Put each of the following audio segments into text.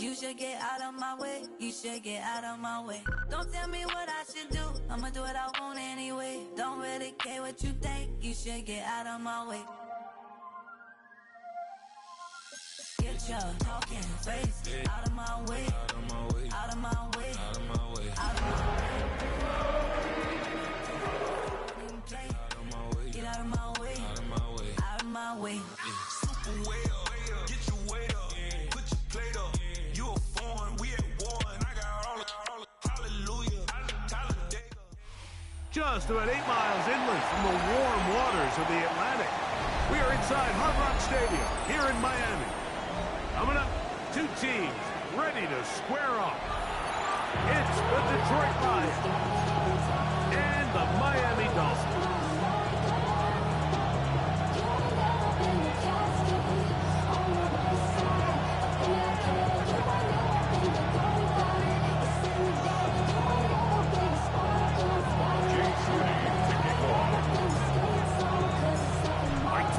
You should get out of my way. You should get out of my way. Don't tell me what I should do. I'ma do what I want anyway. Don't really care what you think. You should get out of my way. Get your talking face out of my way. Out of my way. Out of my way. Out of my way. Out of my way. Get out of my way. Out of my way. Out of my way. Super well. Get your weight up. Put your plate up. You a foreign. We at war. And I got all the hallelujah. Just about 8 miles inland from the warm waters of the Atlantic. We are inside Hard Rock Stadium here in Miami. Coming up, two teams ready to square off. It's the Detroit Lions and the Miami Dolphins.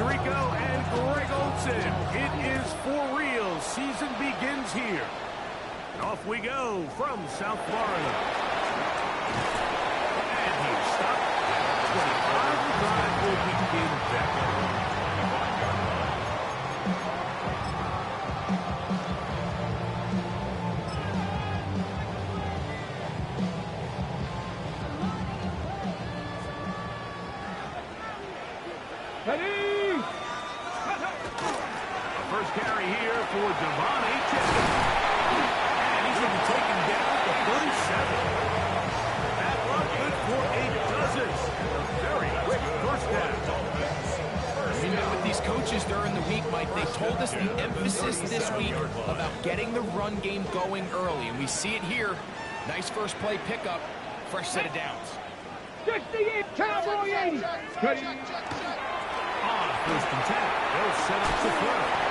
Rico and Greg Olsen. It is for real. Season begins here. And off we go from South Florida. And he's stopped. 25 drive will begin back. First carry here for Devon Aitken. And he's going to be taken down at the 37. That run good for 8 dozens. A very quick first down. You know, with these coaches during the week, Mike, they told us the emphasis this week about getting the run game going early. And we see it here. Nice first play pickup. Fresh set of downs. 68, Cowboy 80. On first and 10. They'll set up the throw.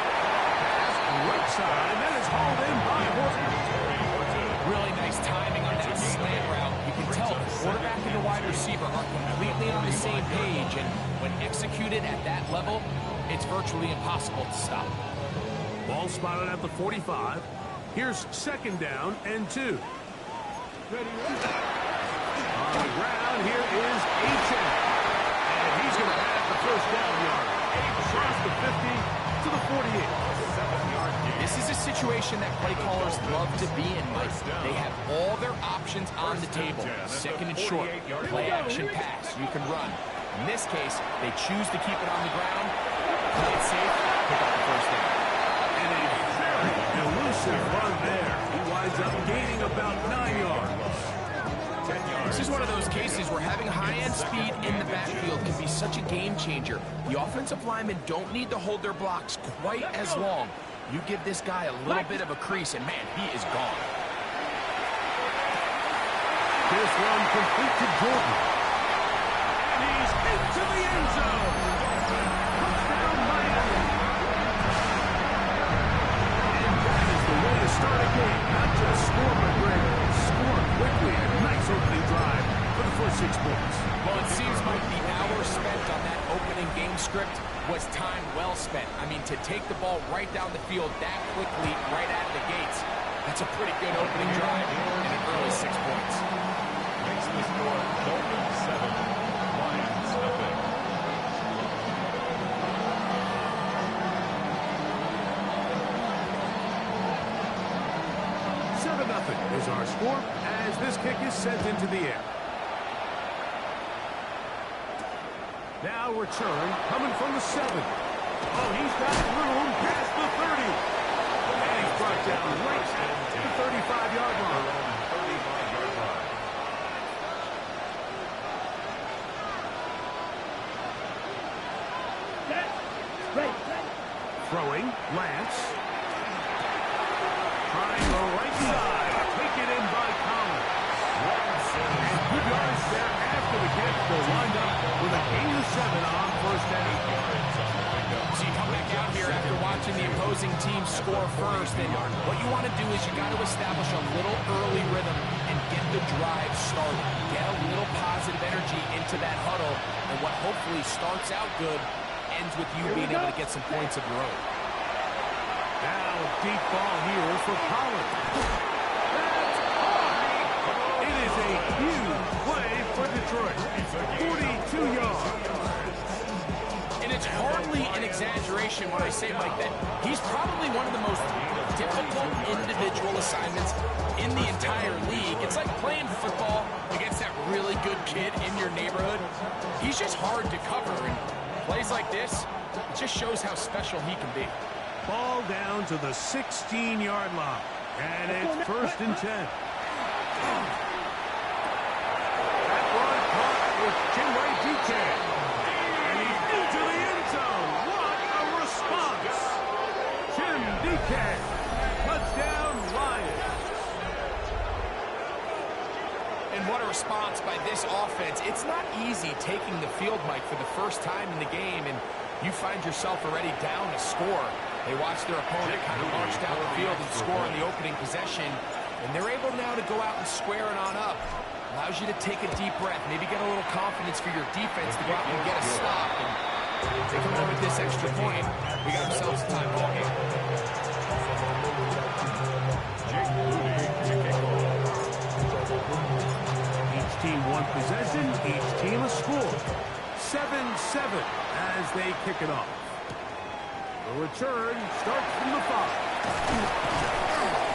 Right side, and that is hauled in by Horton. Really nice timing on that slant route. You can tell the quarterback and the wide receiver are completely on the same page, and when executed at that level, it's virtually impossible to stop. Ball spotted at the 45. Here's second down and 2. Ready. On the ground, here is Aitken. And he's going to have the first down yard. Across the 50 to the 48. This is a situation that play callers love to be in, Mike. They have all their options on the table. Second and short, play action pass, you can run. In this case, they choose to keep it on the ground, play it safe, pick up the first down. And a very elusive run there. He winds up gaining about 9 yards. This is one of those cases where having high-end speed in the backfield can be such a game changer. The offensive linemen don't need to hold their blocks quite as long. You give this guy a little bit of a crease, and man, he is gone. This run complete to Jordan. And he's into the end zone. Touchdown, Miami. And that is the way to start a game. Not just score, but Greg, score quickly. A nice opening drive for the first 6 points. Well, it seems like the hour spent on that opening game script was time well spent. I mean, to take the ball right down the field that quickly, right out of the gates, that's a pretty good opening drive and an early 6 points. Makes the score Dolphins 7, Lions nothing. Nothing is our score as this kick is sent into the air. Now return coming from the 7. Oh, he's got room past the 30. And he's brought down right at the 35-yard line. Throwing, Lance. Trying the right side. Taken in by Collins. And good yards there after the catch. Will wind up with a gain of 7 on first down. So you come back out here after watching the opposing team score first, and what you want to do is you got to establish a little early rhythm and get the drive started. Get a little positive energy into that huddle, and what hopefully starts out good ends with you being able to get some points of your own. Now a deep ball here for Collins. It is a huge play for Detroit. 42 yards. And it's hardly an exaggeration when I say, Mike, that he's probably one of the most difficult individual assignments in the entire league. It's like playing football against that really good kid in your neighborhood. He's just hard to cover, and plays like this, it just shows how special he can be. Ball down to the 16-yard line, and it's 1st and 10. That run caught with Chinway DK. And he's into the end zone. What a response. Jim DK. Touchdown, Lions. And what a response by this offense. It's not easy taking the field, Mike, for the first time in the game, and you find yourself already down a score. They watch their opponent kind of march down the field and score on the opening possession, and they're able now to go out and square it on up. Allows you to take a deep breath, maybe get a little confidence for your defense to go out and get a stop. And they come in with this extra point. We got ourselves a tie ball game. Each team one possession, each team a score. 7-7 as they kick it off. The return starts from the 5.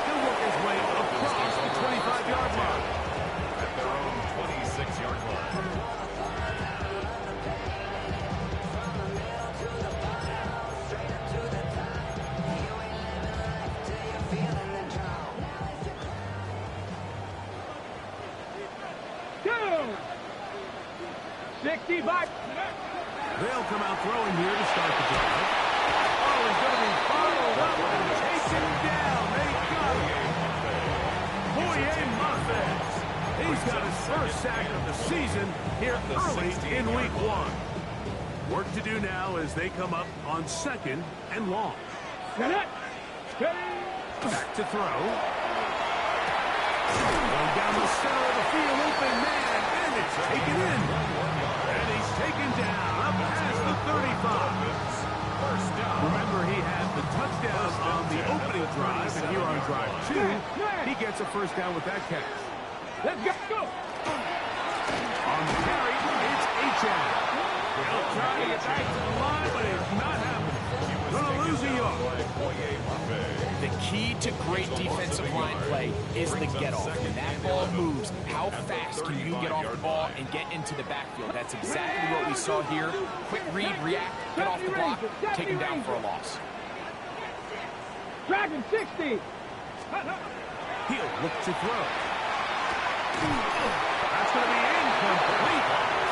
He'll work his way across the 25-yard line. At their own 26-yard line. Two. 65. They'll come out throwing here to start the drive. Oh, he's going to be followed up and taken down. They got him. Boye Muffet. He's got his first sack of the season here early in week 1. Work to do now as they come up on 2nd and long. Back to throw. Going down the center of the field, open man, and it's taken in. And he's taken down up past the 35. First down. Remember, he had the touchdown on the opening drive, and here on drive 2, he gets a first down with that catch. Let's go. On the carry, it's H.M. He'll try to get back to the line, but it's not happening. Gonna lose a yard. The key to great defensive line play is the get-off. When that ball moves, how fast can you get off the ball and get into the backfield? That's exactly what we saw here. Quick read, react, get off the block, take him down for a loss. Dragon 60. He'll look to throw. That's going to be incomplete.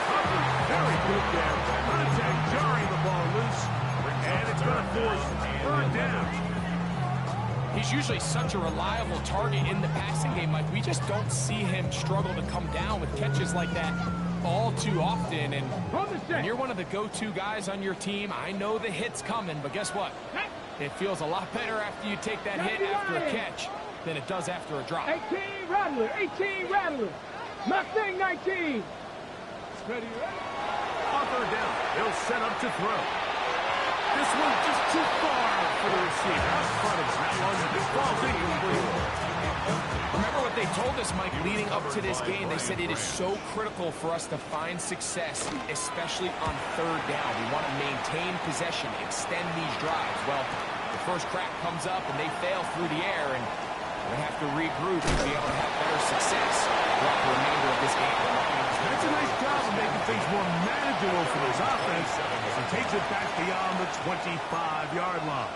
Covered very good there. Contact jarring the ball loose. And it's going to force 3rd down. He's usually such a reliable target in the passing game, Mike. We just don't see him struggle to come down with catches like that all too often. And when you're one of the go-to guys on your team, I know the hit's coming, but guess what? It feels a lot better after you take that hit after a catch than it does after a drop. 18 Rattler. 18 Rattler. Mustang 19. Ready? On 3rd down, he'll set up to throw. This one's just too far for the receiver. Out in front of him. That one falls incomplete. Remember what they told us, Mike, leading up to this game. They said it is so critical for us to find success, especially on 3rd down. We want to maintain possession, extend these drives. Well, the first crack comes up and they fail through the air, and we have to regroup and be able to have better success throughout the remainder of this game. That's a nice job of making things more manageable for this offense as he takes it back beyond the 25-yard line.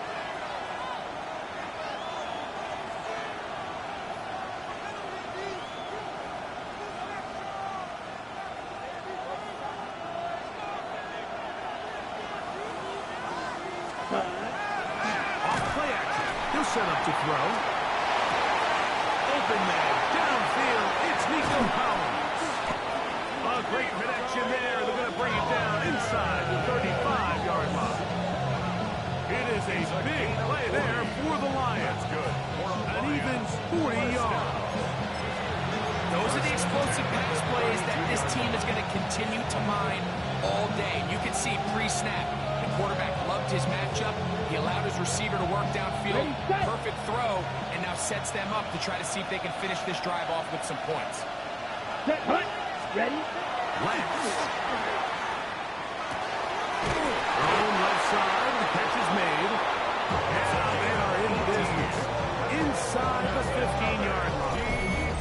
Off play action. He'll set up to throw. Open man downfield. It's Nico Collins. A great connection there. They're going to bring it down inside the 35-yard line. It is a big play there for the Lions. An even 40 yards. Those are the explosive pass plays that this team is going to continue to mine all day. You can see pre-snap, the quarterback loved his matchup. He allowed his receiver to work downfield. Perfect throw, and now sets them up to try to see if they can finish this drive off with some points. Set, hut. Ready? Lance. Thrown left side. The catch is made. Now they are in business. Inside the 15-yard line.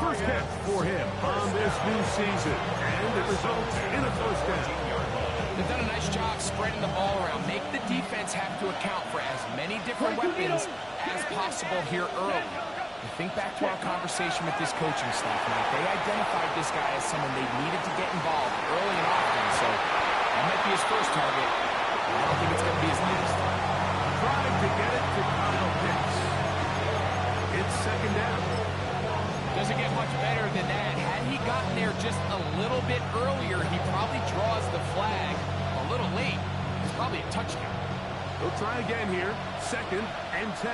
First catch for him on this new season. And it results in a first down. They've done a nice job spreading the ball around. Make the defense have to account for as many different weapons as possible here early. And think back to our conversation with this coaching staff, Mike. They identified this guy as someone they needed to get involved early and often. So that might be his first target. I don't think it's going to be his last. Trying to get it to Kyle Pitts. It's second down. Doesn't get much better than that. Had he gotten there just a little bit earlier, he probably draws the flag a little late. It's probably a touchdown. They'll try again here. Second and 10.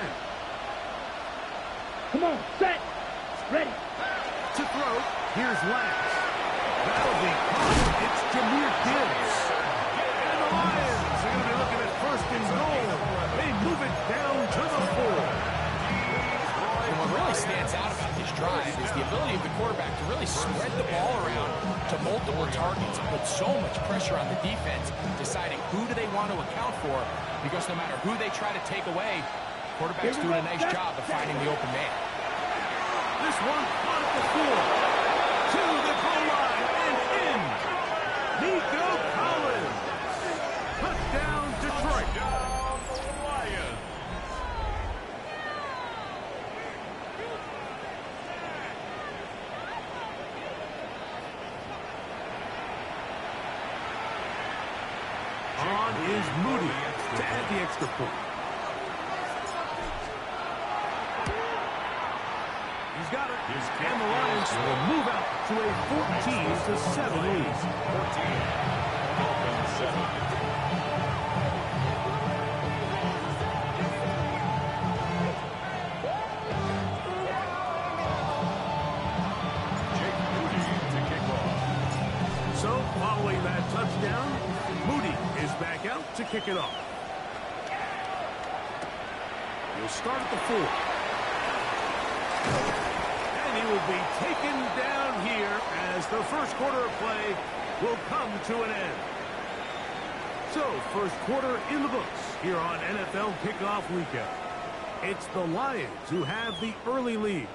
Come on, set. Ready. To throw, here's Lance. That'll be caught. It's Jahmyr Gibbs. And the Lions are going to be looking at first and goal. They move it down to the 4. And what really stands out about this drive is the ability of the quarterback to really spread the ball around to multiple targets and put so much pressure on the defense, deciding who do they want to account for, because no matter who they try to take away, quarterback's doing a nice job of finding the open man. This one on the 4. To the goal line and in. Nico Collins. Touchdown, Detroit. On is Moody to add the extra point. He's got it. And the Lions will move out to a 14-7 lead. 14. Dolphins 7. So, following that touchdown, Moody is back out to kick it off. He'll start at the 4. And he will be taken down here as the first quarter of play will come to an end. So, first quarter in the books here on NFL Kickoff Weekend. It's the Lions who have the early lead.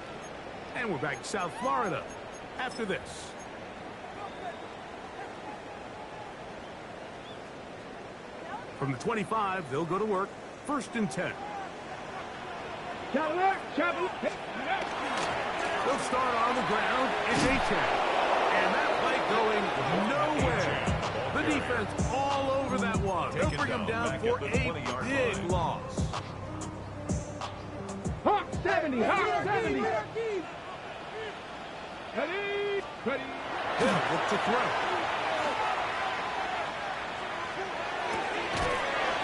And we're back to South Florida after this. From the 25, they'll go to work. First and 10. Cadillac, Chapel. They'll start on the ground. It's A-Chain. And that play going nowhere. The defense all over that one. They'll bring him down for a big loss. Hawk 70, Hawk 70. Ready, ready. Hill looks to throw.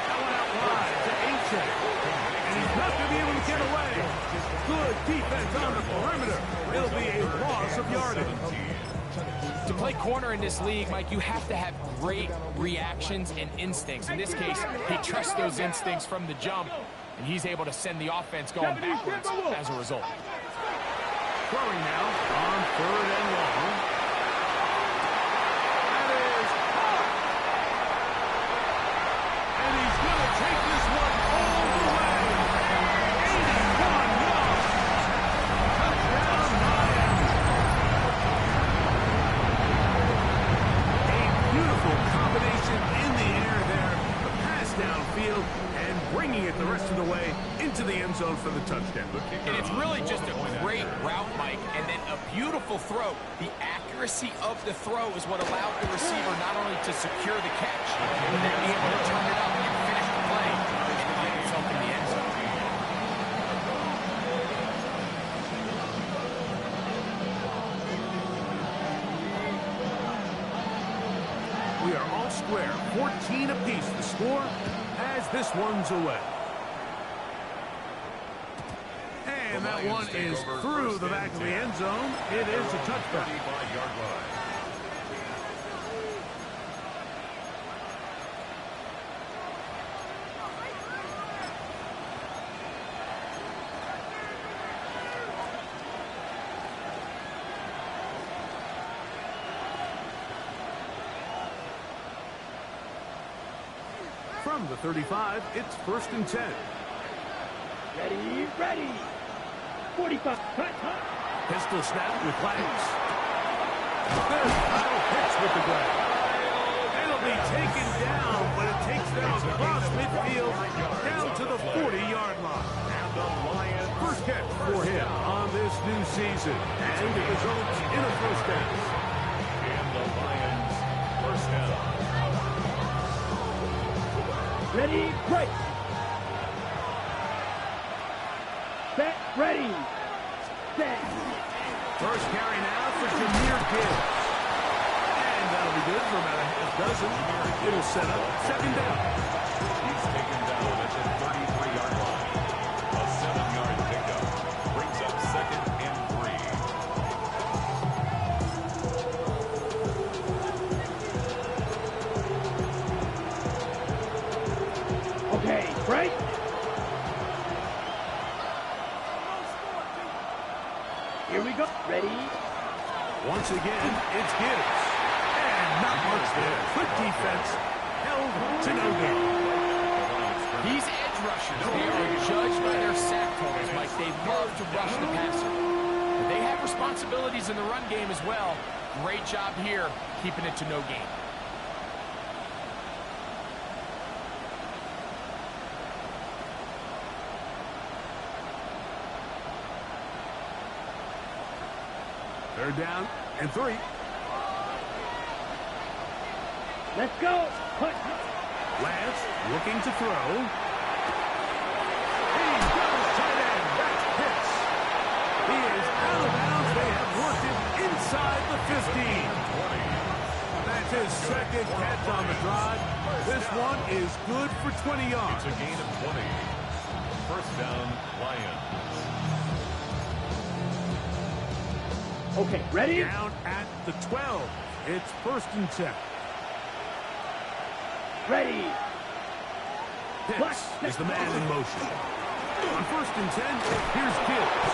That one out wide to A-Chain. And he's not going to be able to get away. Good defense on the perimeter. It'll be a loss of yardage. To play corner in this league, Mike, you have to have great reactions and instincts. In this case, he trusts those instincts from the jump, and he's able to send the offense going backwards as a result. Throwing now on third and long. That is caught. And he's going to take this one all the way. 81 yards. Touchdown, Lions. A beautiful combination in the air there. The pass downfield and bringing it the rest of the way into the end zone for the touchdown. And it's really just a great route, Mike, and then a beautiful throw. The accuracy of the throw is what allowed the receiver not only to secure the catch, but then be able to turn it up and finish the play and find himself in the end zone. We are all square, 14 apiece the score as this one's away. And that one is through the back of the end zone. It is a touchback. From the 35, it's 1st and 10. Ready, ready. 45. Hut, hut. Pistol snap with Lios. There's Kyle Pitts with the grab. It'll be taken down, but it takes them across midfield down to the 40-yard line. And the Lions. First catch for him on this new season. And it results in a first down. And the Lions first down. Ready, break. Set, ready. Set. First carry now for Jameer Gibbs. And that'll be good for about a half dozen. It'll set up 2nd down. He's taken down at the 33-yard line. A 7-yard pickup brings up 2nd and 3. Okay, break. Here we go. Ready. Once again, it's Gibbs. And not much there. Good defense. Held to no gain. These edge rushers, they are judged by their sack totals, Mike. They love to rush the passer. But they have responsibilities in the run game as well. Great job here, keeping it to no gain. Third down and 3. Let's go. Hut. Lance looking to throw. He's got his tight end. That's Pitts. He is out of bounds. They have worked it inside the 15. That's his 2nd catch on the drive. This one is good for 20 yards. It's a gain of 20. First down, Lions. Okay, ready. Down at the 12. It's 1st and 10. Ready. Pitts is the man in motion. On 1st and 10, here's Gibbs.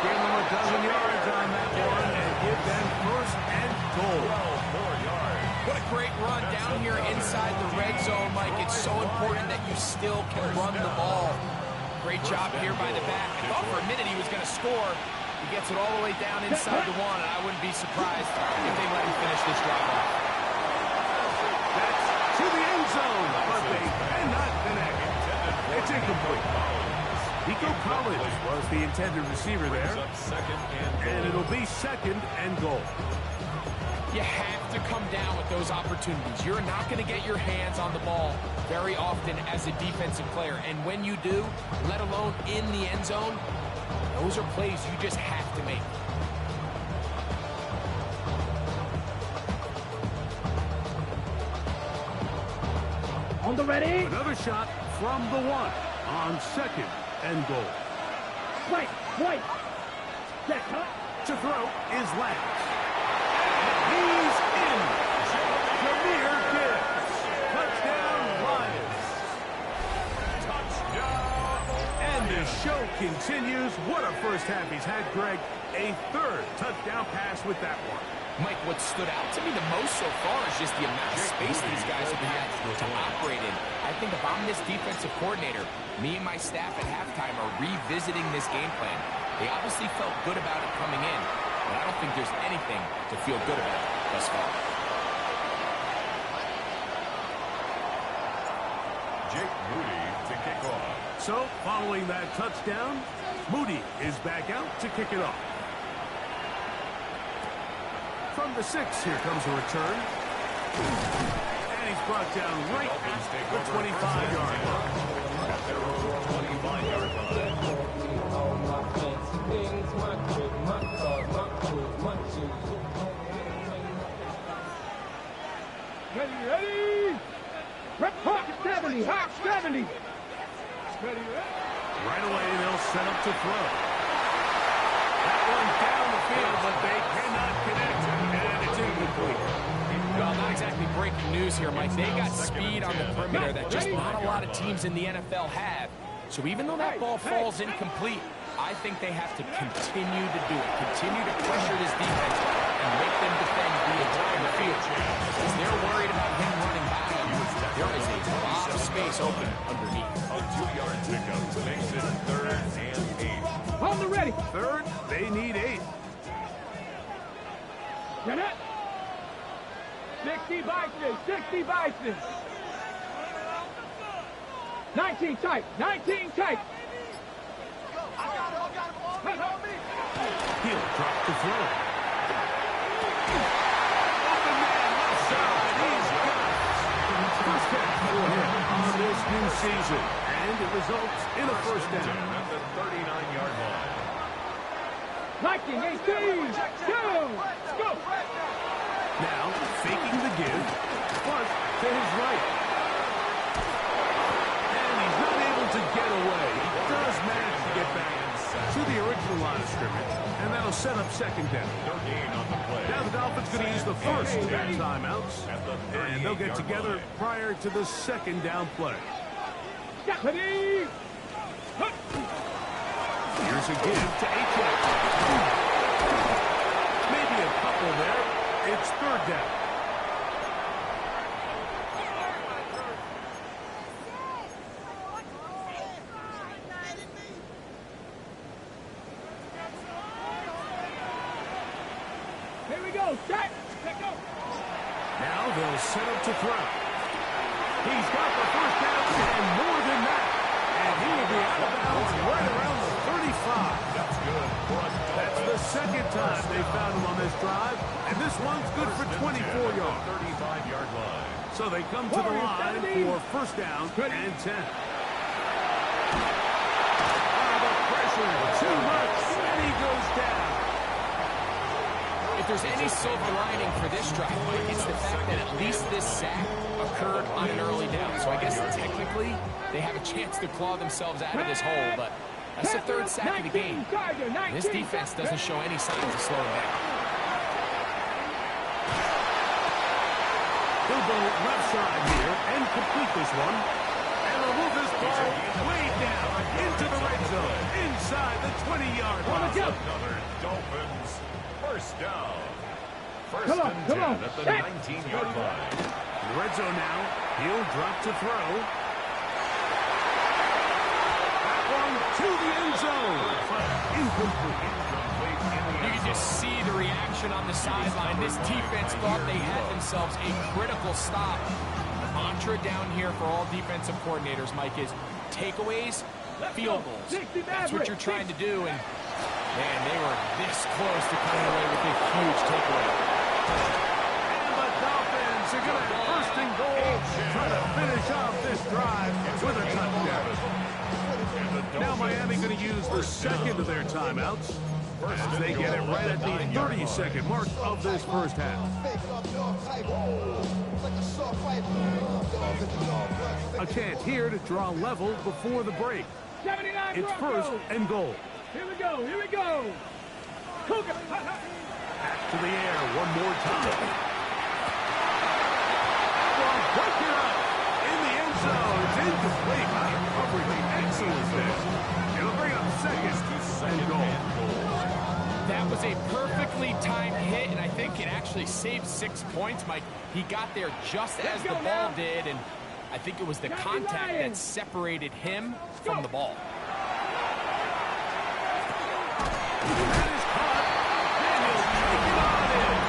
Give them a dozen yards on that one and give them 1st and goal. 4 yards. What a great run down here inside the red zone, Mike. It's so important that you still can run the ball. Great job here by the back. I thought for a minute he was going to score. He gets it all the way down inside the 1, and I wouldn't be surprised if they let him finish this drive off. That's to the end zone, but they cannot connect. It's incomplete. Nico Collins was the intended receiver there. Brings up 2nd and goal. And it'll be 2nd and goal. You have to come down with those opportunities. You're not going to get your hands on the ball very often as a defensive player. And when you do, let alone in the end zone, those are plays you just have to make. On the ready. Another shot from the 1 on 2nd and goal. Right, right. Set, hut. To throw is Lance. He's in. Jameer Gibbs. Touchdown, Lions. Touchdown. And the show continues. What a first half he's had, Greg. A 3rd touchdown pass with that one. Mike, what stood out to me the most so far is just the amount of space these guys have had to operate in. I think if I'm this defensive coordinator, me and my staff at halftime are revisiting this game plan. They obviously felt good about it coming in, but I don't think there's anything to feel good about thus far. Jake Moody to kick off. So, following that touchdown, Moody is back out to kick it off. From the 6, here comes a return. And he's brought down right at the 25-yard line. At their own 25-yard line. Ready, ready. Hot 70, hot 70. Ready, ready. Right away, they'll set up to throw. That one down the field, but they cannot connect, and it's incomplete. Well, not exactly breaking news here, Mike. They got speed on the perimeter that just not a lot of teams in the NFL have. So even though that ball falls incomplete, I think they have to continue to do it. Continue to pressure this defense and make them defend the entire field. Because they're worried about him running by them. There is a lot of space open underneath. A 2-yard pickup makes it 3rd and 8. On the ready. Third, they need 8. Get it. 60 Bison. 60 Bison. 19 tight. 19 tight. He'll drop the throw. Open man, left side. He's got it. First catch for him on this new season. And it results in a first down. At the 39-yard line. 19, 18. Go. Now, faking the give. But to his right. And he's not able to get away. He does manage to get back to the original line of scrimmage. And that'll set up second down. No gain on the play. Now the Dolphins going to use the first of their timeouts. And they'll get together prior to the second down play. Ready. Here's a give to Achane. Maybe a couple there. It's third down. Here we go. Set. Let go. Now they'll set up to throw. He's got the first down and more than that. And he will be out of bounds right around the 35. That's good. That's the second time they found him on this drive. And this one's good for 24 yards. 35-yard line. So they come to the line for first down and 10. The pressure, too much, and he goes down. If there's any silver lining for this drive, Mike, it's the fact that at least this sack occurred on an early down. So I guess technically they have a chance to claw themselves out of this hole, but that's the third sack of the game. This defense doesn't show any signs of slowing down. He'll go left side here and complete this one. And will move this ball way down into the red zone, inside the 20-yard line. Another Dolphins first down. First Come on, and come 10 on. at the 19-yard line. In the red zone now, he'll drop to throw. That one to the end zone. Incomplete. You can just see the reaction on the sideline. This defense thought they had themselves a critical stop. The mantra down here for all defensive coordinators, Mike, is takeaways, field goals. That's what you're trying to do, and man, they were this close to coming away with a huge takeaway. And the Dolphins are going to have first and goal, try to finish off this drive with a touchdown. Now Miami going to use the second of their timeouts as they get it right at the 30-second mark of this first half. A chance here to draw level before the break. 79 It's first and goal. Here we go. Here we go. Cougar. Back to the air one more time. Well, break it up in the end zone. It's incomplete. Coverage excellent there. It'll bring up second and goal. That was a perfectly timed hit, and I think it actually saved 6 points, Mike. He got there just as the ball did, and I think it was the contact that separated him from the ball. That is caught. Then he'll take it on in.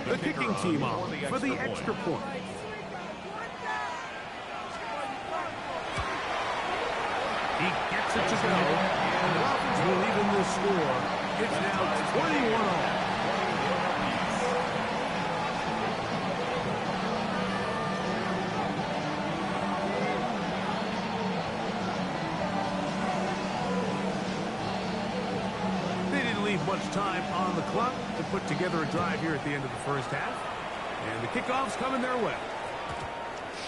The kicking team on for the extra point. He gets it to go. And the Dolphins will even the score. It's now 21-all. They didn't leave much time on the clock to put together a drive here at the end of the first half. And the kickoff's coming their way.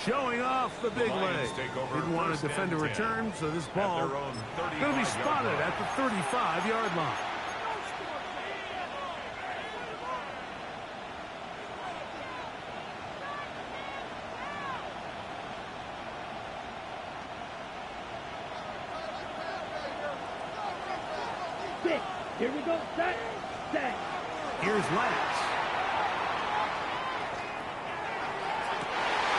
Showing off the big leg. Didn't want to defend a return, so this ball going to be spotted at the 35-yard line. Here we go. Set. Set. Here's Lance.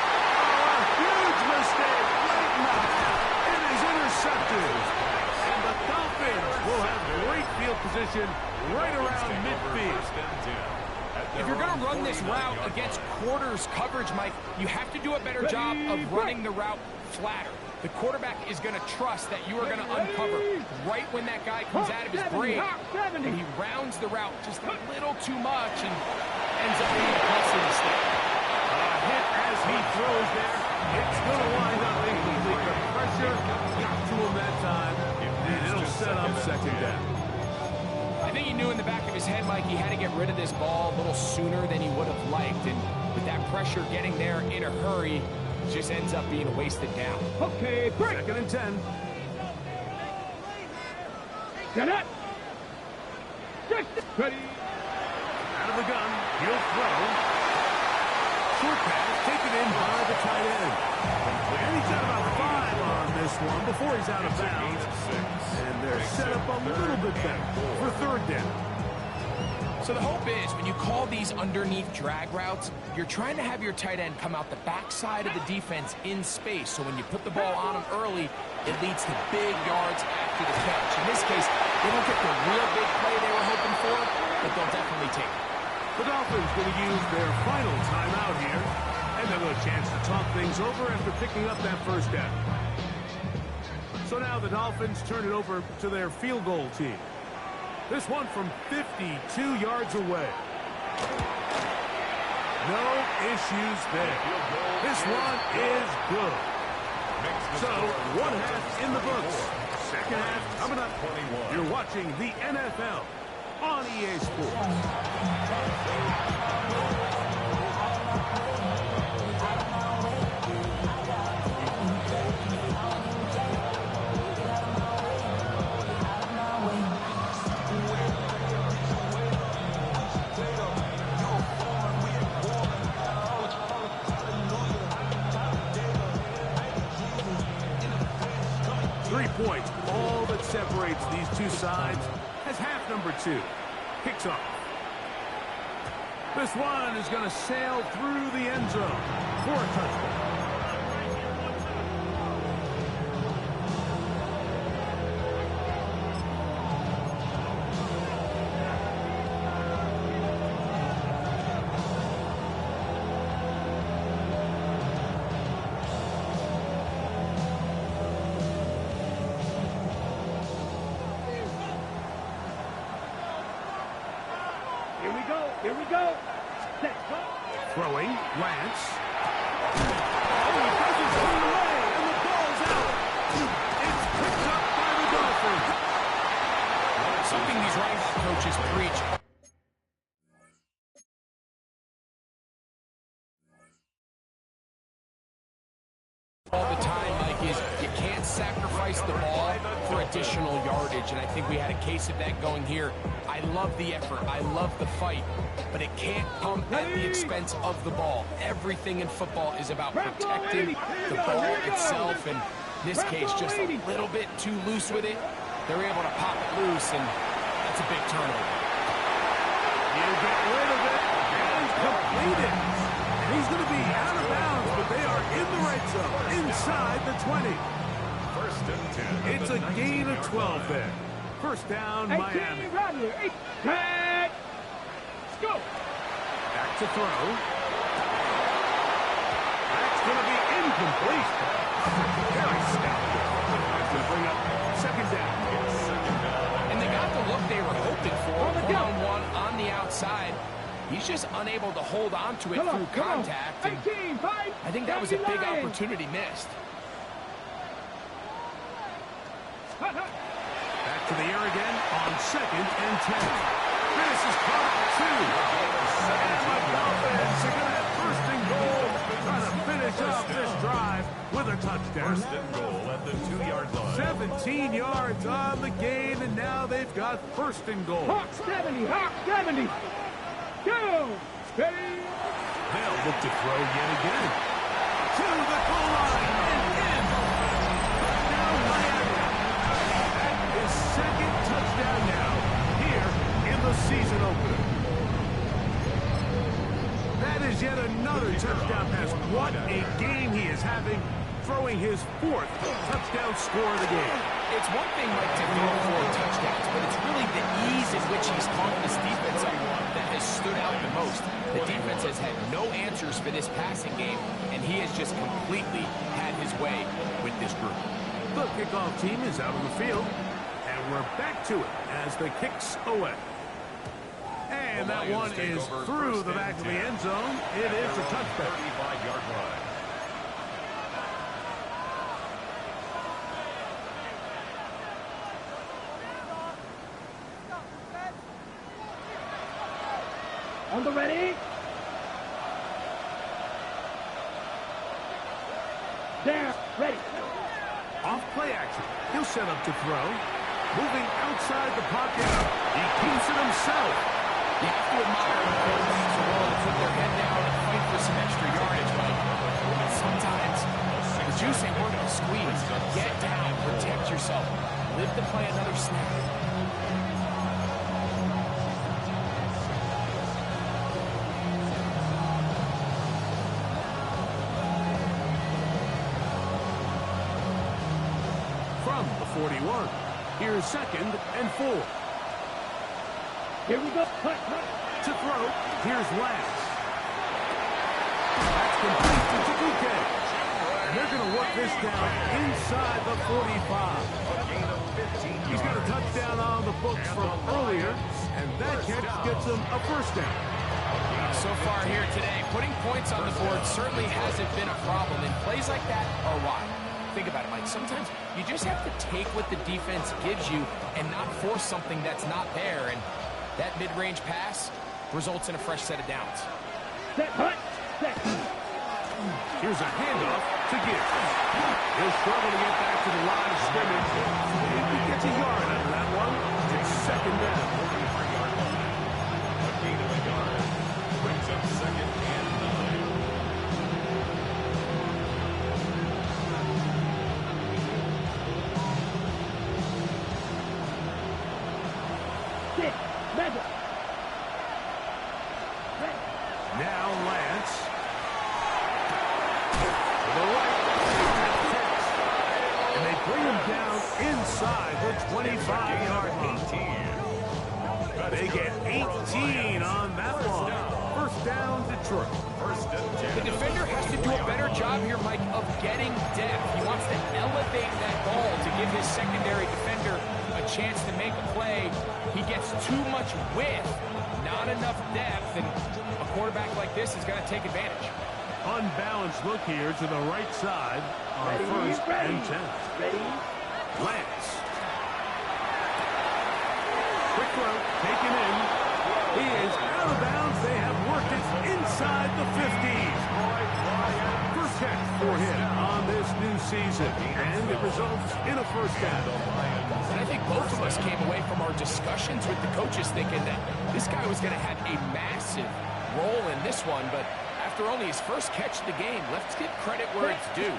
Oh, a huge mistake. Late knock. It is intercepted. And the Dolphins will have great field position right around midfield. If you're going to run this route against quarters coverage, Mike, you have to do a better job of running the route flatter. The quarterback is going to trust that you are going to uncover right when that guy comes out of his break, and he rounds the route just a little too much and ends up being a costly mistake. A hit as he throws there. It's going to wind up incomplete. The pressure got to him that time, and it'll set up second down. I think he knew in the back of his head, Mike, he had to get rid of this ball a little sooner than he would have liked, and with that pressure getting there in a hurry, it just ends up being a wasted down. Okay, break. Second and 10. Get it. Just ready. Out of the gun. He'll throw. Short pass taken in by the tight end. And he's got about 5 on this one before he's out of bounds. And they're set up a little bit better for third down. So the hope is when you call these underneath drag routes, you're trying to have your tight end come out the backside of the defense in space. So when you put the ball on him early, it leads to big yards after the catch. In this case, they don't get the real big play they were hoping for, but they'll definitely take it. The Dolphins going to use their final timeout here. And they'll have a chance to talk things over after picking up that first down. So now the Dolphins turn it over to their field goal team. This one from 52 yards away. No issues there. This one is good. So, one half in the books. Second half coming up. You're watching the NFL on EA Sports. 3 points, all that separates these two sides as half number 2 kicks off. This one is going to sail through the end zone for a touchdown. Here we go. Set. Throwing, Lance. Oh, he doesn't swing away, and the ball's out. It's picked up by the Dolphins. Something these running back coaches preach all the time, Mike, is you can't sacrifice the ball for additional yardage, and I think we had a case of that going here. I love the effort, I love the fight, but it can't come at the expense of the ball. Everything in football is about protecting the ball itself, and in this case, just a little bit too loose with it. They're able to pop it loose, and that's a big turnover. You get rid of it, and complete it. And he's going to be out of bounds, but they are in the red zone, inside the 20. First and 10. It's a gain of 12 there. First down, Miami. 18, Rattler, 8, 10. Go. Back to throw. That's going to be incomplete. Very stout. That's going to bring up second down. And they got the look they were hoping for, one-on-one on the outside. He's just unable to hold on to it through contact. And 18, 5, I think that was a big opportunity missed. Back to the air again on second and 10. This is caught 2. And the Dolphins are going to have first and goal, trying to finish off this drive with a touchdown. First and goal at the 2-yard line. 17 yards on the gain, and now they've got first and goal. Hawk 70, Hawk 70. Go. Ready. They'll look to throw yet again. To the goal line and in. Now Miami. His second touchdown now here Another touchdown pass. What a game he is having, throwing his 4th touchdown score of the game. It's one thing, Mike, to throw 4 touchdowns, but it's really the ease in which he's caught this defense up that has stood out the most. The defense has had no answers for this passing game, and he has just completely had his way with this group. The kickoff team is out on the field, and we're back to it as the kick's away. And that one is through the back of the end zone. It is a touchback. 35-yard line. On the ready. There, ready. Off play action. He'll set up to throw. Moving outside the pocket. He keeps it himself. You have to admire when quarterbacks are willing to put their head down and fight for some extra yardage, Mike. But sometimes the juice ain't worth the squeeze. Get down, protect yourself. Live to play another snap. From the 41. Here's 2nd and 4. Here we go. To throw, here's Lance. That's complete to Tabuke. And they're going to work this down inside the 45. He's got a touchdown on the books from earlier, and that catch gets him a 1st down. So far here today, putting points on the board certainly hasn't been a problem, and plays like that are why. Think about it, Mike. Sometimes you just have to take what the defense gives you and not force something that's not there, and that mid-range pass results in a fresh set of downs. Set, hut, set. Here's a handoff to Gibbs. He'll struggle to get back to the line of scrimmage. If he gets a yard out of that one, it's 2nd down. A gain of a yard. Brings up 2nd and 9. Sit, measure. Now Lance. To the right. And they bring him down inside the 25-yard line. They get 18 on that one. 1st down, Detroit. The defender has to do a better job here, Mike, of getting depth. He wants to elevate that ball to give his secondary defender a chance to make a play. He gets too much width, not enough depth, and a quarterback like this is going to take advantage. Unbalanced look here to the right side on 1st and 10. Ready. Lance. Quick throw, taken in. He is out of bounds. They have worked it inside the 50s. 1st catch for him on this new season, and it results in a 1st down. And I think both of us came away from our discussions with the coaches thinking that this guy was going to have a massive role in this one, but after only his 1st catch of the game, let's give credit where it's due.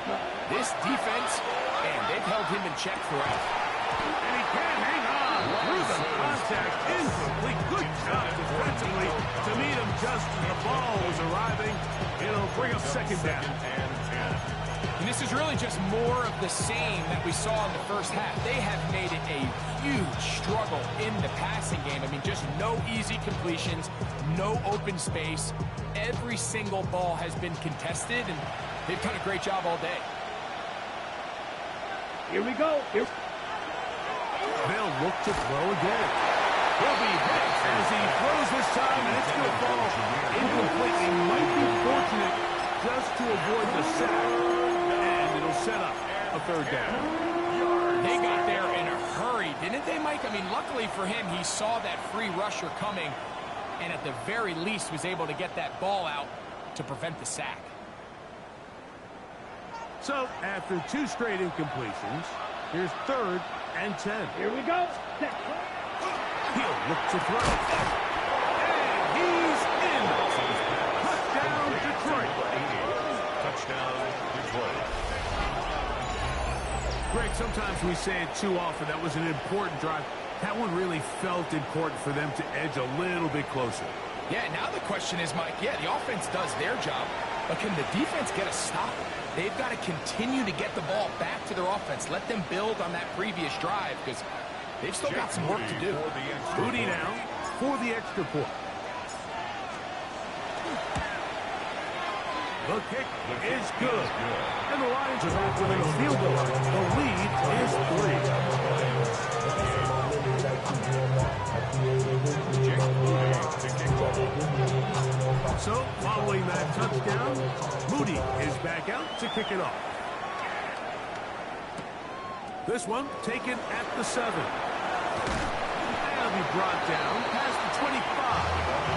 This defense, man, they've held him in check throughout. And he can't hang on through the contact. Incomplete. Good job defensively to meet him just as the ball was arriving. It'll bring up 2nd down. And this is really just more of the same that we saw in the 1st half. They have made it a huge struggle in the passing game. I mean, just no easy completions, no open space. Every single ball has been contested, and they've done a great job all day. Here we go. Here. They'll look to throw again. He'll be hit as he throws this time, and it's going to fall incomplete. He might be fortunate just to avoid the sack, and it'll set up a 3rd down. They got there in a hurry, didn't they, Mike? I mean, luckily for him, he saw that free rusher coming, and at the very least was able to get that ball out to prevent the sack. So, after 2 straight incompletions, here's 3rd and 10. Here we go. Set. He'll look to throw. And he's in. Touchdown, Detroit. Touchdown, Detroit. Greg, sometimes we say it too often. That was an important drive. That one really felt important for them to edge a little bit closer. Yeah, now the question is, Mike, yeah, the offense does their job. But can the defense get a stop? They've got to continue to get the ball back to their offense. Let them build on that previous drive because they've still got some work to do. Moody now for the extra point. The kick is good. And the Lions are back within a field goal. The lead is 3. So, following that touchdown, Moody is back out to kick it off. This one taken at the 7. That'll be brought down past the 25.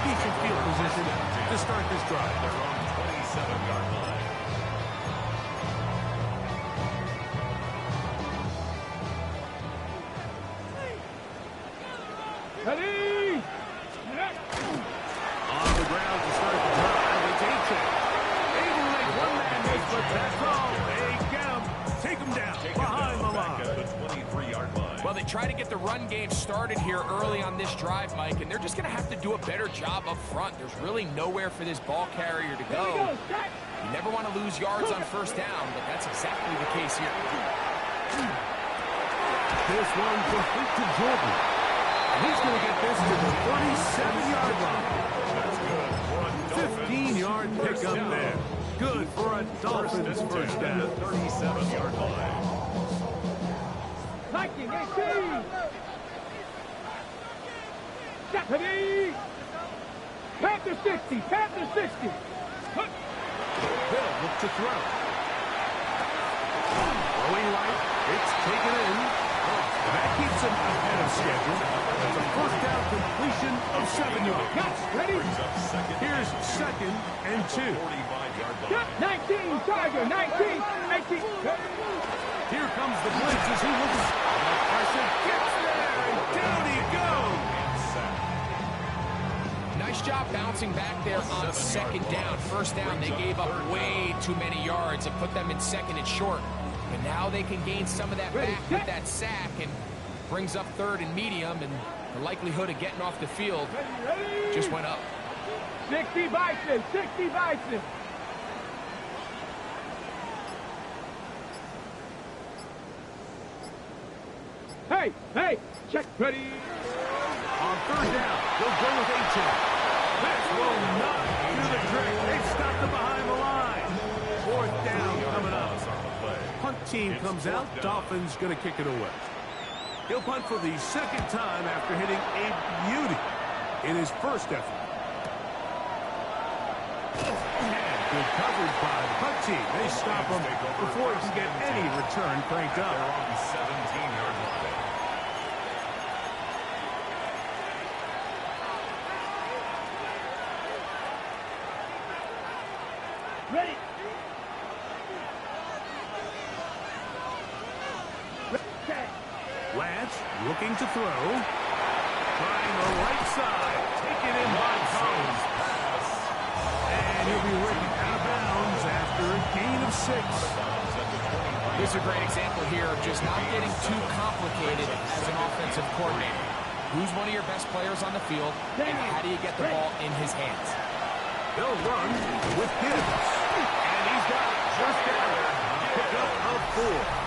Decent field position to start this drive. They're on the 27-yard line. Ready? On the ground to start the drive, it's Aiken. Able to make one man miss, but that's all. They get him, take him down behind the line. At the 23-yard line. Well, they try to get the run game started here early on this drive, Mike, and they're just going to have to do a better job up front. There's really nowhere for this ball carrier to go. You never want to lose yards on first down, but that's exactly the case here. This one complete to Jordan. And he's going to get this to the 37-yard line. That's good for a Dolphins 15-yard pickup there. Good for a Dolphins first down. 37-yard line. Viking 18. Ready? Panther 60. Panther 60. Bill look to throw. Throwing right. It's taken in. That keeps him ahead of schedule. It's a first down completion of 7 yards. Yes, ready? Here's 2nd and 2. 45-yard line. 19, Tiger, 19, 18. Here comes the blitz as he looks. The pressure gets there, and down he goes. Nice job bouncing back there on 2nd down. First down, they gave up way too many yards and put them in 2nd and short. But now they can gain some of that back with that sack and brings up 3rd and medium, and the likelihood of getting off the field just went up. 60 Bison, 60 Bison. Hey, hey, check, ready. On 3rd down, they'll go with 18. This will not do the trick. They've stopped them behind the line. 4th down coming up. Punt team comes out. Dolphins going to kick it away. He'll punt for the 2nd time after hitting a beauty in his first effort. And good coverage by the punt team. They stop him before he can get any return cranked up. They're on the 17-yard line. Ready. Lance looking to throw. Trying the right side. Taken in by Collins. And he'll be written out of bounds after a gain of 6. Here's a great example here of just not getting too complicated as an offensive coordinator. Who's one of your best players on the field, and how do you get the ball in his hands? They'll run with Gibbs. And he's got it just there. Pick up of 4.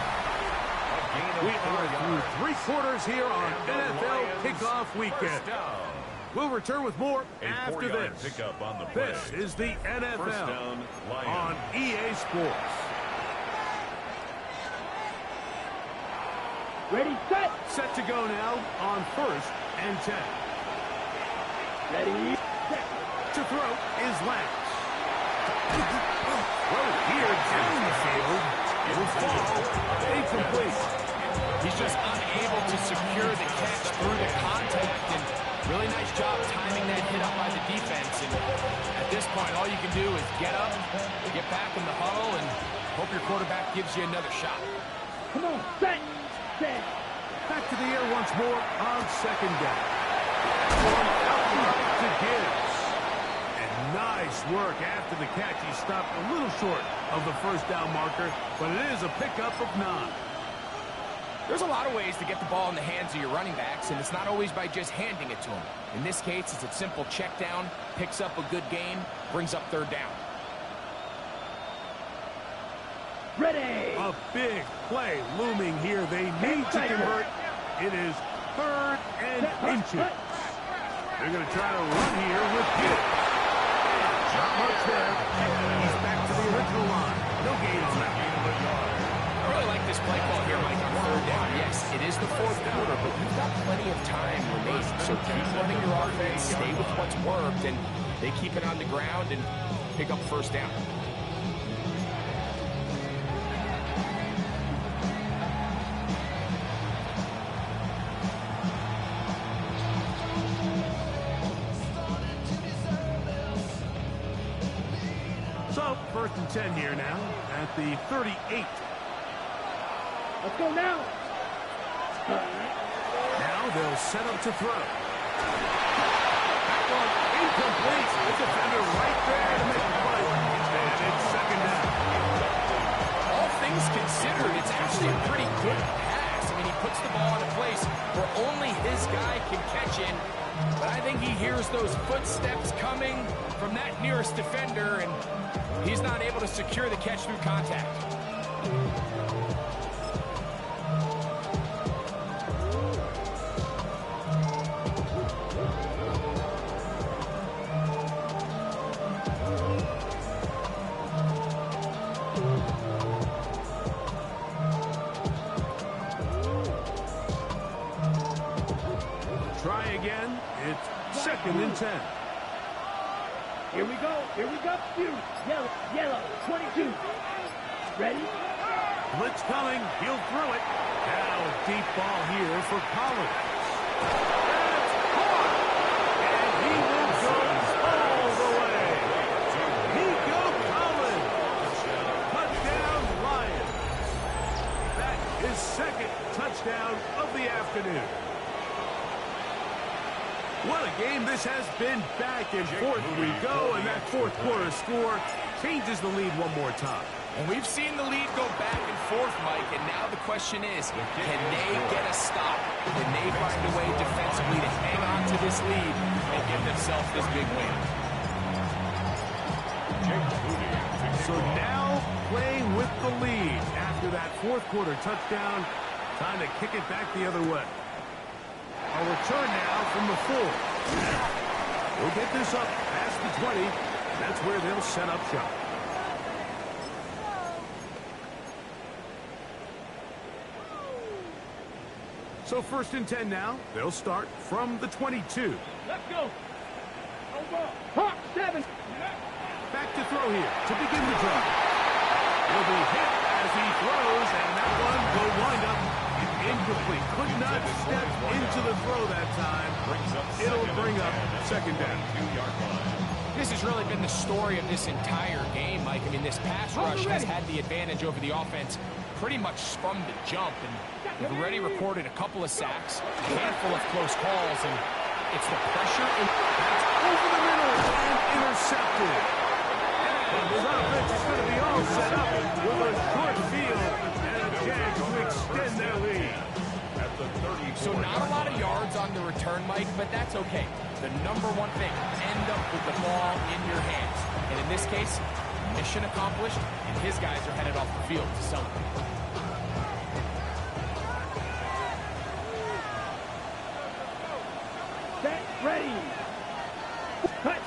We are through 3 quarters here on NFL Kickoff Weekend. We'll return with more after this. Pickup on the play. This is the NFL First down, Lions. on EA Sports. Ready, set. Set to go now on 1st and 10. Ready, set. To throw is Lance. Well, here down the field. It will fall. Incomplete. He's just unable to secure the catch through the contact, and really nice job timing that hit up by the defense. And at this point, all you can do is get up, get back in the huddle, and hope your quarterback gives you another shot. Come on, set, set. Back to the air once more on 2nd down. One outright to Gibbs. And nice work after the catch. He stopped a little short of the first down marker, but it is a pickup of 9. There's a lot of ways to get the ball in the hands of your running backs, and it's not always by just handing it to them. In this case, it's a simple check down, picks up a good gain, brings up 3rd down. Ready. A big play looming here. They need to convert. It is 3rd and inches. They're going to try to run here with Gibbs. Not much there. He's back to the original line. No gain on that. I really like this play call here, Mike, on 3rd down. Yes, it is the 4th quarter, but you've got plenty of time remaining. So keep running your offense, stay with what's worked, and they keep it on the ground and pick up 1st down. So, 1st and 10 here now at the 38. Let's go now. Now they'll set up to throw. That one incomplete. The defender right there to make the play. And it's 2nd down. All things considered, it's actually a pretty good pass. I mean, he puts the ball in a place where only his guy can catch it. But I think he hears those footsteps coming from that nearest defender, and he's not able to secure the catch through contact. Try again. It's 2nd and 10. Here we go. Here we go. Yellow. 22. Ready? Blitz coming. He'll throw it. Now a deep ball here for Collins. That's caught. And he will go all the way. Nico Collins. Touchdown Lions. That is 2nd touchdown of the afternoon. What a game this has been. Back and forth we go, and that 4th quarter score changes the lead one more time. And we've seen the lead go back and forth, Mike, and now the question is, can they get a stop? Can they find a way defensively to hang on to this lead and give themselves this big win? So now playing with the lead after that 4th quarter touchdown, time to kick it back the other way. A return now from the 4. We'll get this up past the 20. That's where they'll set up shop. So 1st and 10 now. They'll start from the 22. Let's go. Over. Hawk 7. Back to throw here to begin the drive. He'll be hit as he throws, and that one will wind up incomplete. Could not step into the throw that time. It'll bring up 2nd down. This has really been the story of this entire game, Mike. I mean, this pass rush has had the advantage over the offense pretty much from the jump, and they've already recorded a couple of sacks, a handful of close calls, and it's the pressure. That's over the middle and intercepted. And his offense is going to be all set up with a short field and a chance to extend their lead. So not a lot of yards on the return, Mike, but that's okay. The number one thing, end up with the ball in your hands. And in this case, mission accomplished, and his guys are headed off the field to celebrate. Set. Ready. Hut.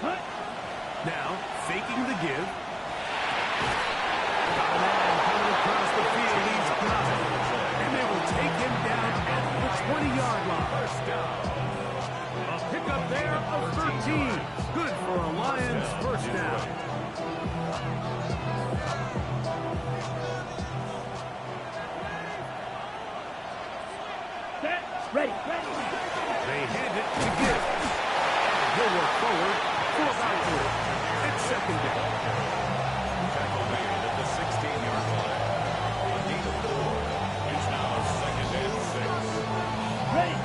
Now, faking the give. Got a man coming across the field. He's got it. And they will take him down at the 20-yard line. First down. A pickup there of 13. Good for a Lions first down. Set. Ready. They hand it to Gibbs. He'll work forward for about 3. It's 2nd down. Tackle made at the 16-yard line. A gain of 4. It's now 2nd and 6. Ready.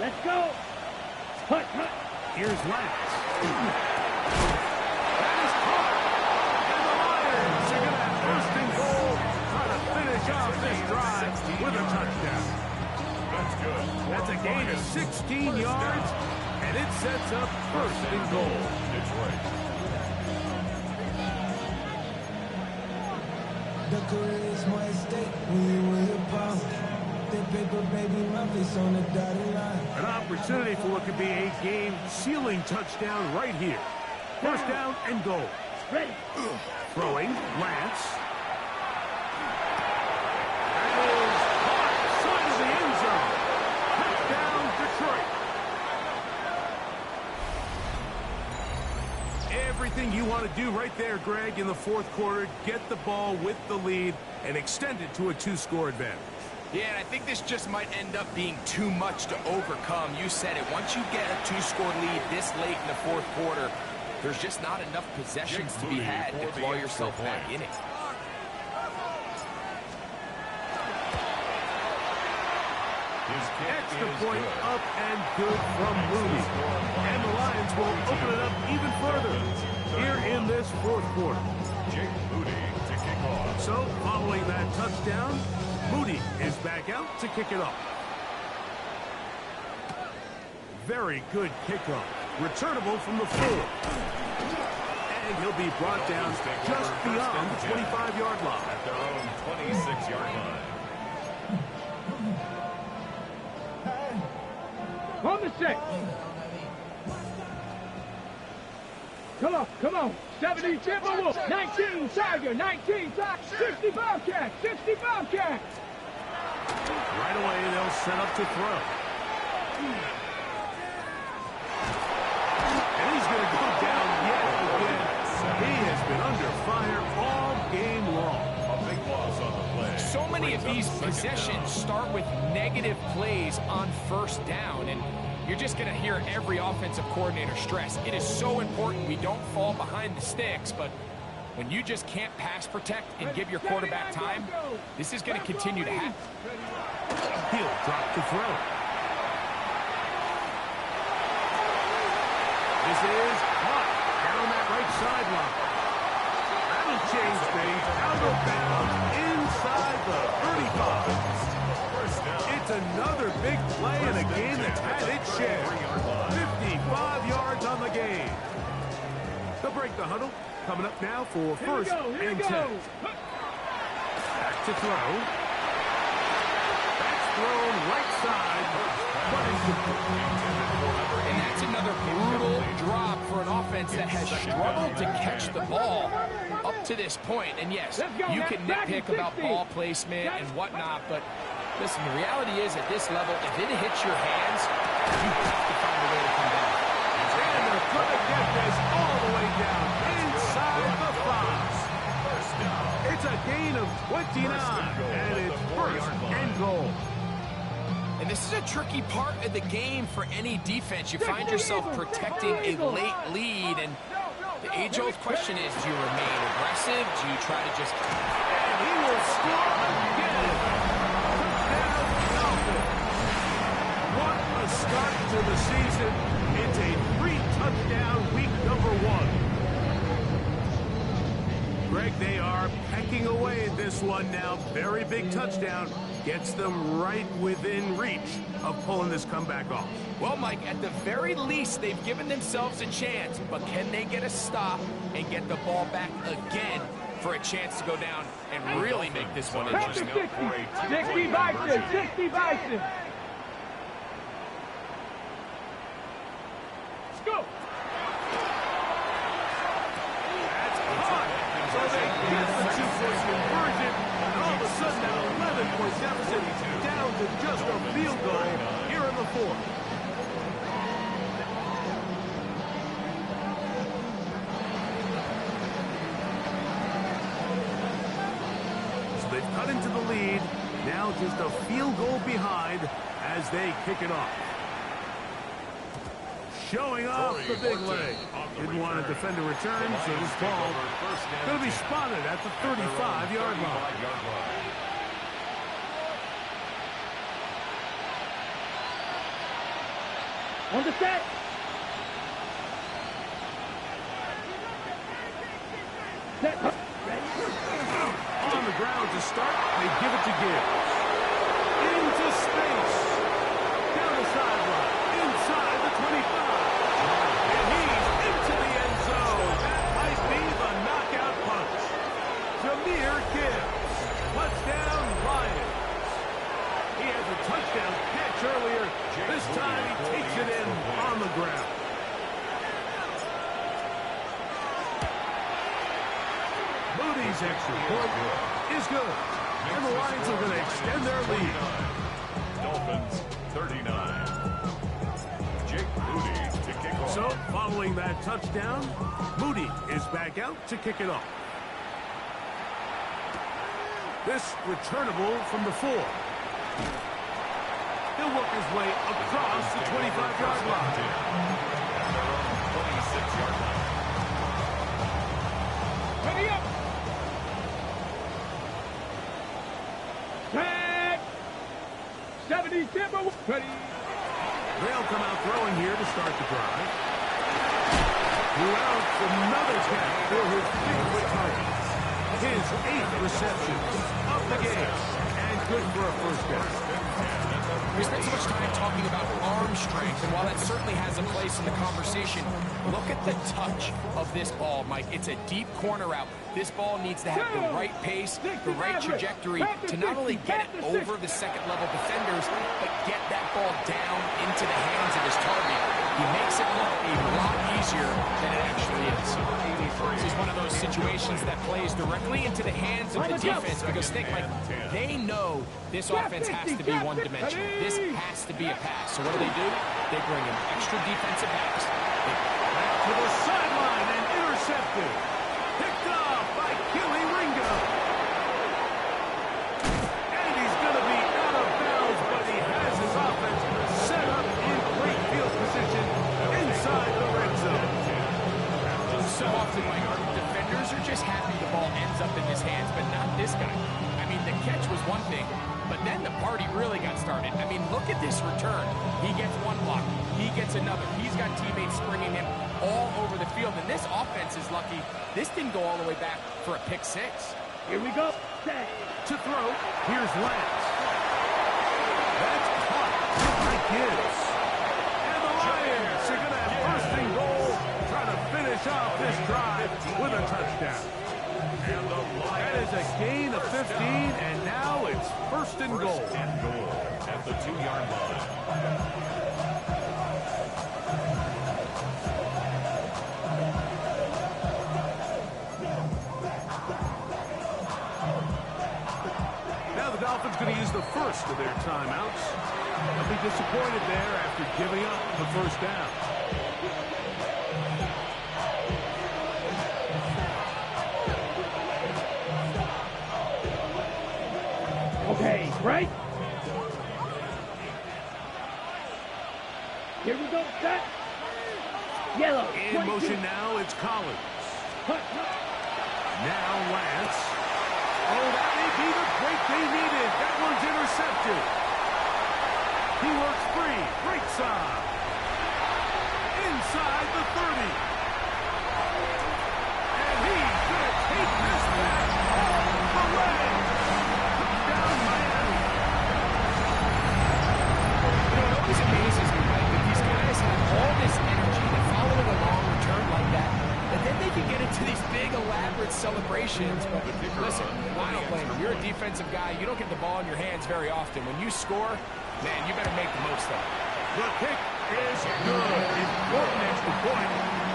Let's go. Hut. Here's Lance. That is caught. And the Lions are going to have 1st and goal, try to finish off this drive with a touchdown. That's good. That's a gain of 16 yards, and it sets up 1st and goal. Detroit. The career is more at stake when you win your palm. That paper, baby, my face on the dotted line. An opportunity for what could be a game-sealing touchdown right here. First down and goal. Ready. Throwing, Lance. That is caught, side of the end zone. Touchdown, Detroit. Everything you want to do right there, Greg, in the fourth quarter. Get the ball with the lead and extend it to a 2-score advantage. Yeah, and I think this just might end up being too much to overcome. You said it. Once you get a 2-score lead this late in the fourth quarter, there's just not enough possessions to be had to claw yourself back in it. Extra point up and good from Moody. And the Lions will open it up even further here in this fourth quarter. Jake Moody to kick off. So, following that touchdown, Moody is back out to kick it off. Very good kickoff. Returnable from the 4. And he'll be brought down just beyond the 25-yard line. At their own 26-yard line. On the 6. Come on. 70 Timberwolves. 19 Tiger. 19 Tiger. 60 Bobcat. 60 Bobcat. Right away, they'll set up to throw. And he's going to go down yet again. He has been under fire all game long. A big loss on the play. So many of these possessions start with negative plays on first down, and you're just going to hear every offensive coordinator stress. It is so important we don't fall behind the sticks, but when you just can't pass protect and give your quarterback time, this is going to continue to happen. He'll drop to throw. This is caught down that right sideline. That'll change things. Out of bounds inside the 35. It's another big play in a game that's had its share. 55 yards on the game. They'll break the huddle. Coming up now for first and 10. Back to throw. That's thrown right side. But it's And that's another brutal drop for an offense that has struggled to catch the ball up to this point. And yes, you can nitpick about ball placement and whatnot, but listen, the reality is at this level, if it hits your hands, you have to find a way to come back. And they're going to get this all the way down inside the 5. It's a gain of 29, and it's first and goal. And this is a tricky part of the game for any defense. You find yourself protecting a late lead, and the age-old question is, do you remain aggressive? Do you try to just... And he will score again. Touchdown, Dolphins. What a start to the season. It's a 3-touchdown week number 1. Greg, they are pecking away at this one now. Very big touchdown. Gets them right within reach of pulling this comeback off. Well, Mike, at the very least, they've given themselves a chance, but can they get a stop and get the ball back again for a chance to go down and really make this one interesting? 60 Bison. 60 Bison. Let's go. That's caught. So they get the 2-point conversion, and all of a sudden that 11-point deficit down to just a field goal here in the 4th. So they've cut into the lead. Now just a field goal behind as they kick it off. Showing off the big leg. Didn't want to defend a return, so this ball going to be spotted at the 35-yard line. On the set. Set. On the ground to start, they give it to Gibbs. Into space. Down the sideline. Inside the 25. And he's into the end zone. That might be the knockout punch. Touchdown, Lions. He has a touchdown catch earlier. This time he takes it in on the ground. Moody's extra point is good. And the Lions are going to extend their lead. Dolphins 39. Jake Moody to kick off. So, following that touchdown, Moody is back out to kick it off. This returnable from the 4. He'll work his way across the 25-yard line. At their own 26-yard line. Ready up. Tag. 70 Timber. Ready. They'll come out throwing here to start the drive. Throughout another catch for his favorite target. His 8th reception of the game. And good for a first down. We spent so much time talking about arm strength, and while that certainly has a place in the conversation, look at the touch of this ball, Mike. It's a deep corner route. This ball needs to have the right pace, the right trajectory to not only get it over the second-level defenders, but get that ball down into the hands of his target. He makes it look a lot easier than it actually is. This is one of those situations that plays directly into the hands of the defense, because think, Mike, they know this offense has to be one-dimensional. This has to be a pass. So what do? They bring in extra defensive backs. Back to the sideline and intercepted. Picked up by Keely Ringo. And he's going to be out of bounds, but he has his offense set up in great field position inside the red zone. So often, Mike, our defenders are just happy the ball ends up in his hands, but not this guy. I mean, the catch was one thing, but then the party really got started. I mean, look at this return. He gets one block. He gets another. He's got teammates springing him all over the field, and this offense is lucky. This didn't go all the way back for a pick 6. Here we go. To throw, here's Lance. That's caught by Gibbs. And the Lions are going to have first and goal, trying to finish off this drive with a touchdown. That is a gain of 15, and now it's first and goal. At the 2-yard line. Now the Dolphins going to use the first of their timeouts. They'll be disappointed there after giving up the first down. Okay, right? Here we go, set. Yellow. In motion now, it's Collins. Now Lance. Oh, that may be the break they needed. That one's intercepted. He works free. Right side. Inside the 30. And he's going to take this back all the way. Touchdown, Miami. You know, it always amazes me, Mike, that these guys have all this energy. They're following a long return like that. And then they can get into these big, elaborate celebrations. But listen, I don't blame you. You're a defensive guy. You don't get the ball in your hands very often. When you score, man, you better make the most of it. The kick is good. Important extra point.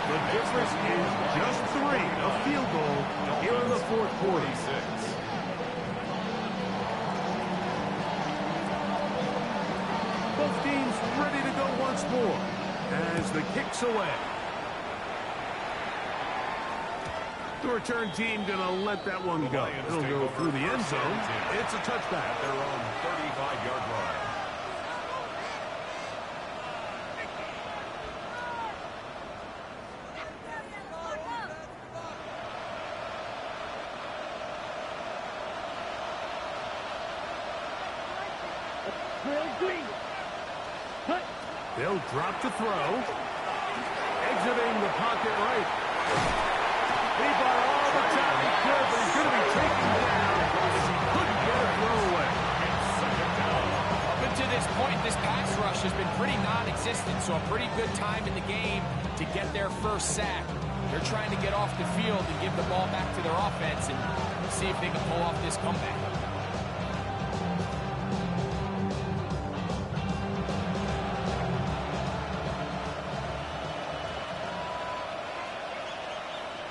The difference is just 3, a field goal here in the fourth quarter. Both teams ready to go once more as the kick's away. The return team going to let that one go. It'll go through the end zone. It's a touchback. At their own 35-yard line. They'll drop to throw. Exiting the pocket right. He bought all the time he could, but he's going to be taken down as he couldn't get a throw away. Up until this point, this pass rush has been pretty non-existent, so a pretty good time in the game to get their first sack. They're trying to get off the field and give the ball back to their offense and see if they can pull off this comeback.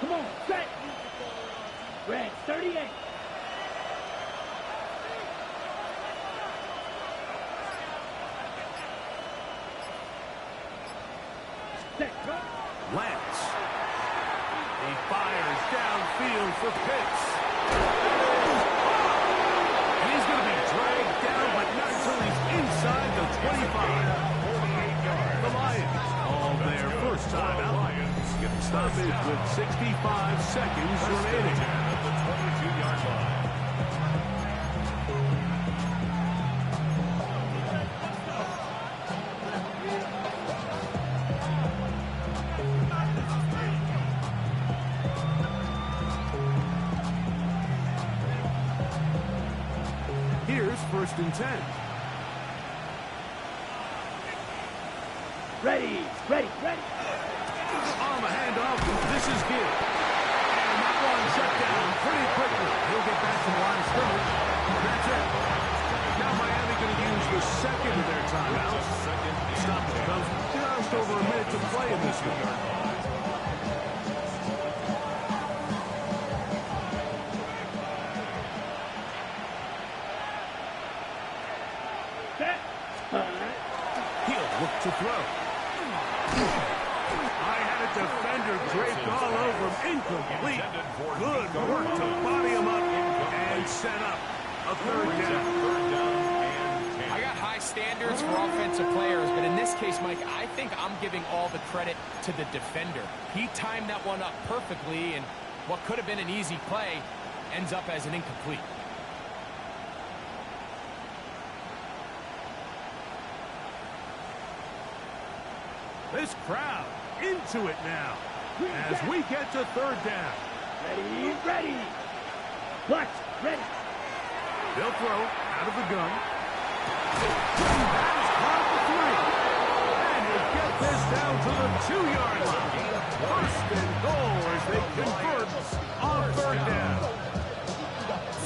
Come on, set. Red, 38. Set, go. Lance. He fires downfield for Pitts. And he's going to be dragged down, but not until he's inside the 25. The Lions call their first time out. Get the stoppage with 65 seconds remaining. At the 22-yard line. Here's 1st and 10. Ready, ready, ready. On the handoff, this is good. And that one shut down pretty quickly. He'll get back to the line of scrimmage. That's it. Now Miami going to use the second of their timeouts. Stoppage comes just over a minute to play in this one. Set. He'll look to throw. Defender draped all over him. Incomplete. Good work to body him up and set up a 3rd down. I got high standards for offensive players, but in this case, Mike, I think I'm giving all the credit to the defender. He timed that one up perfectly, and what could have been an easy play ends up as an incomplete. This crowd into it now as we get to 3rd down. Ready, ready. Clutch, ready. They'll throw out of the gun. That is caught the 3. And he'll get this down to the 2-yard line. 1st and goal as they convert on 3rd down.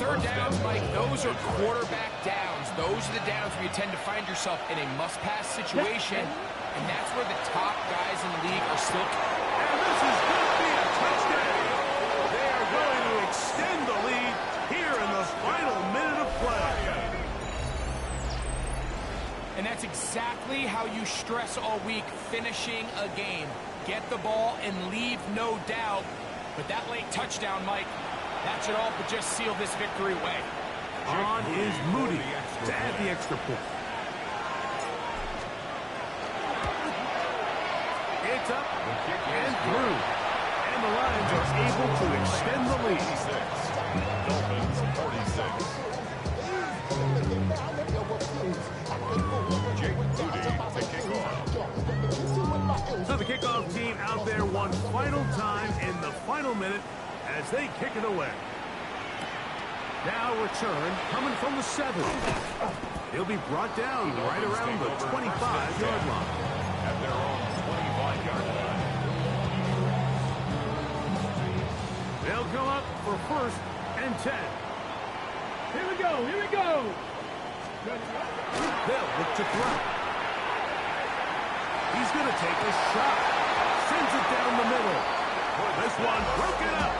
3rd downs, Mike, those are quarterback downs. Those are the downs where you tend to find yourself in a must-pass situation. And that's where the top guys in the league are still. And this is going to be a touchdown. They are going to extend the lead here in the final minute of play. And that's exactly how you stress all week, finishing a game. Get the ball and leave no doubt. But that late touchdown, Mike, that should all but just seal this victory away. On is Moody to add the extra point. It's up and through. And the Lions are able to extend the lead. Dolphins 46. Jake Moody to kick off. So the kickoff team out there one final time in the final minute as they kick it away. Now return coming from the 7. He'll be brought down right around the 25-yard line. At their own 25-yard line. They'll come up for 1st and 10. Here we go, here we go. They'll look to throw. He's going to take a shot. Sends it down the middle. This one broken up.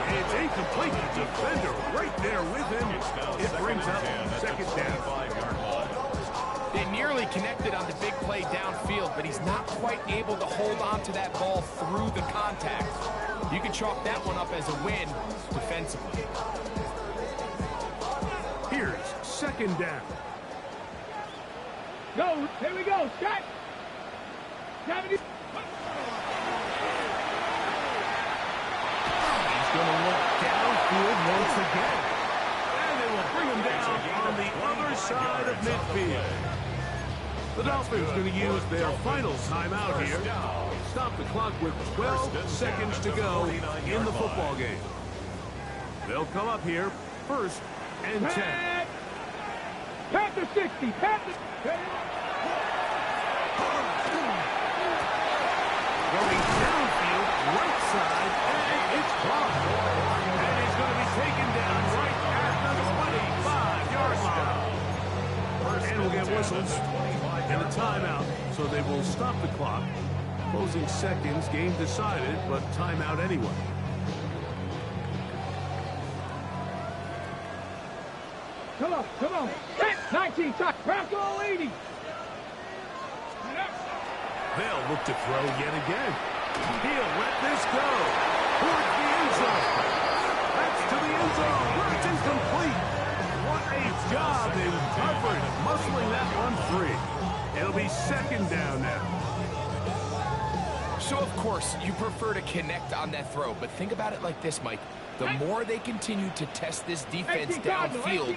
It's incomplete. Defender right there with him. It brings up 2nd down. They nearly connected on the big play downfield, but he's not quite able to hold on to that ball through the contact. You can chalk that one up as a win defensively. Here's 2nd down. Go, here we go, Scott. 70. He's going to look downfield once again. And they will bring him down on the other side of midfield. The Dolphins going to use their final timeout here. Stop the clock with 12 seconds to go in the football game. They'll come up here 1st and 10. Panther 60, Panther. Going downfield, right inside, and it's blocked. And he's going to be taken down right at the 25-yard line. And we'll get whistles and a timeout, so they will stop the clock. Closing seconds, game decided, but timeout anyway. Come on, come on. 19, touch. Bronco 80. They'll look to throw yet again. He'll let this go towards the end zone. That's to the end zone where it's incomplete. What a job in coverage, muscling that one free. It'll be second down now. So, of course, you prefer to connect on that throw, but think about it like this, Mike. The more they continue to test this defense downfield,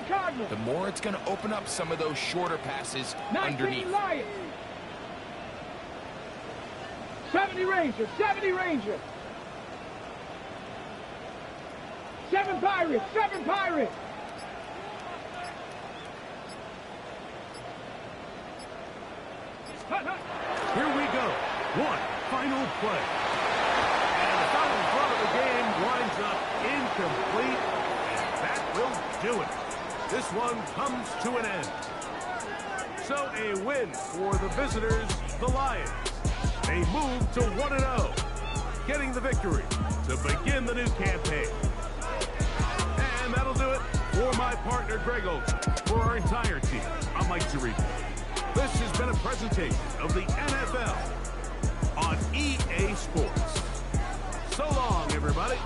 the more it's going to open up some of those shorter passes underneath. Lions. 70 Rangers, 70 Rangers. 7 Pirates, 7 Pirates. Here we go. One final play. And the final throw of the game winds up incomplete. And that will do it. This one comes to an end. So a win for the visitors, the Lions. They move to 1-0, getting the victory to begin the new campaign. And that'll do it for my partner, Greg Olson. For our entire team, I'm Mike Tirico. This has been a presentation of the NFL on EA Sports. So long, everybody.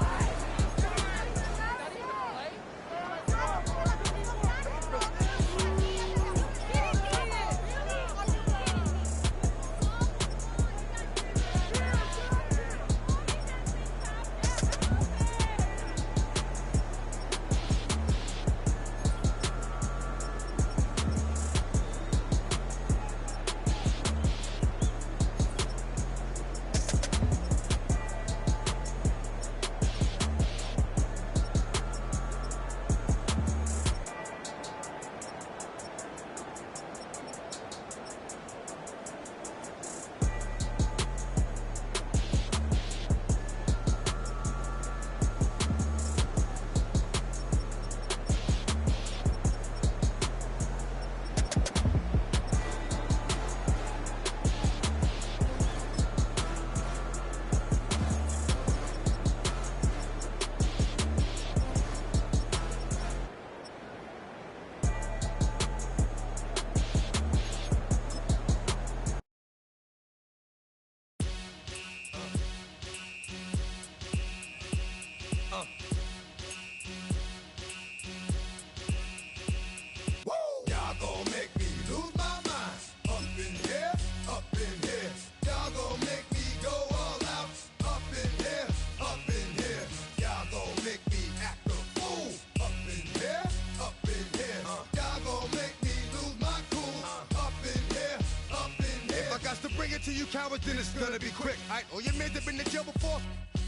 To you cowards, then it's gonna be quick. All your men have been to jail before.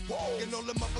Whoa, you know the mother.